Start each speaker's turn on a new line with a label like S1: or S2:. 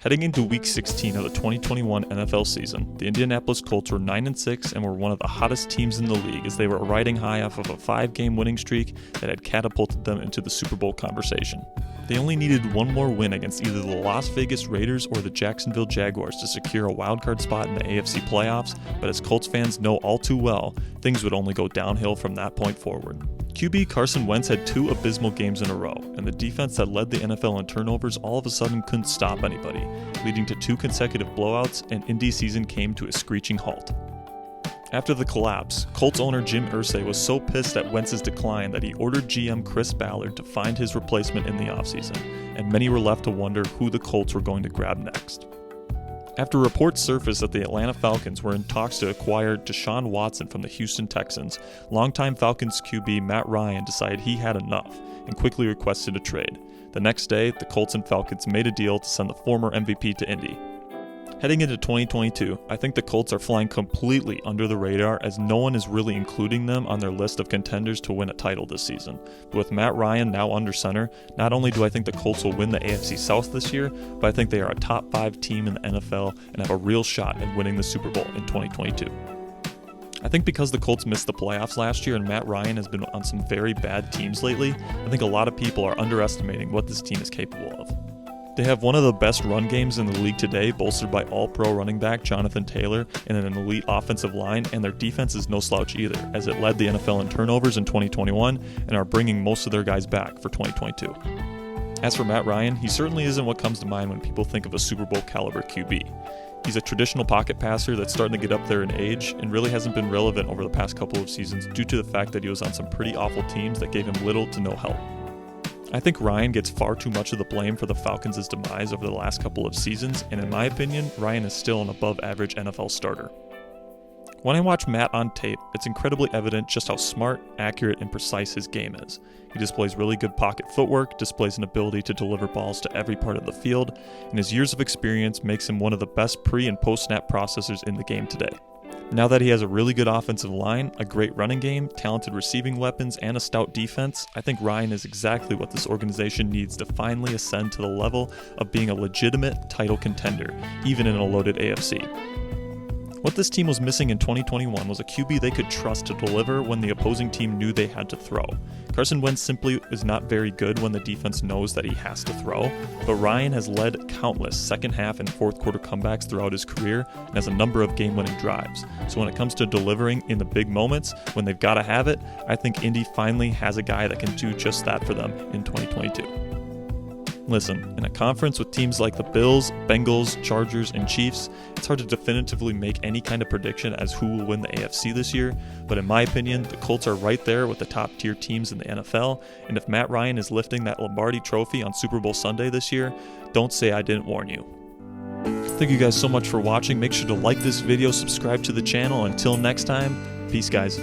S1: Heading into Week 16 of the 2021 NFL season, the Indianapolis Colts were 9-6 and were one of the hottest teams in the league as they were riding high off of a 5-game winning streak that had catapulted them into the Super Bowl conversation. They only needed one more win against either the Las Vegas Raiders or the Jacksonville Jaguars to secure a wildcard spot in the AFC playoffs, but as Colts fans know all too well, things would only go downhill from that point forward. QB Carson Wentz had 2 abysmal games in a row, and the defense that led the NFL in turnovers all of a sudden couldn't stop anybody, leading to 2 consecutive blowouts, and Indy season came to a screeching halt. After the collapse, Colts owner Jim Irsay was so pissed at Wentz's decline that he ordered GM Chris Ballard to find his replacement in the offseason, and many were left to wonder who the Colts were going to grab next. After reports surfaced that the Atlanta Falcons were in talks to acquire Deshaun Watson from the Houston Texans, longtime Falcons QB Matt Ryan decided he had enough and quickly requested a trade. The next day, the Colts and Falcons made a deal to send the former MVP to Indy. Heading into 2022, I think the Colts are flying completely under the radar as no one is really including them on their list of contenders to win a title this season. But with Matt Ryan now under center, not only do I think the Colts will win the AFC South this year, but I think they are a top 5 team in the NFL and have a real shot at winning the Super Bowl in 2022. I think because the Colts missed the playoffs last year and Matt Ryan has been on some very bad teams lately, I think a lot of people are underestimating what this team is capable of. They have one of the best run games in the league today, bolstered by all-pro running back Jonathan Taylor and an elite offensive line, and their defense is no slouch either, as it led the NFL in turnovers in 2021 and are bringing most of their guys back for 2022. As for Matt Ryan, he certainly isn't what comes to mind when people think of a Super Bowl caliber QB. He's a traditional pocket passer that's starting to get up there in age and really hasn't been relevant over the past couple of seasons due to the fact that he was on some pretty awful teams that gave him little to no help. I think Ryan gets far too much of the blame for the Falcons' demise over the last couple of seasons, and in my opinion, Ryan is still an above-average NFL starter. When I watch Matt on tape, it's incredibly evident just how smart, accurate, and precise his game is. He displays really good pocket footwork, displays an ability to deliver balls to every part of the field, and his years of experience makes him one of the best pre- and post-snap processors in the game today. Now that he has a really good offensive line, a great running game, talented receiving weapons, and a stout defense, I think Ryan is exactly what this organization needs to finally ascend to the level of being a legitimate title contender, even in a loaded AFC. What this team was missing in 2021 was a QB they could trust to deliver when the opposing team knew they had to throw. Carson Wentz simply is not very good when the defense knows that he has to throw, but Ryan has led countless second half and fourth quarter comebacks throughout his career and has a number of game-winning drives. So when it comes to delivering in the big moments, when they've got to have it, I think Indy finally has a guy that can do just that for them in 2022. Listen, in a conference with teams like the Bills, Bengals, Chargers, and Chiefs, it's hard to definitively make any kind of prediction as who will win the AFC this year, but in my opinion, the Colts are right there with the top-tier teams in the NFL, and if Matt Ryan is lifting that Lombardi Trophy on Super Bowl Sunday this year, don't say I didn't warn you. Thank you guys so much for watching. Make sure to like this video, subscribe to the channel. Until next time, peace guys.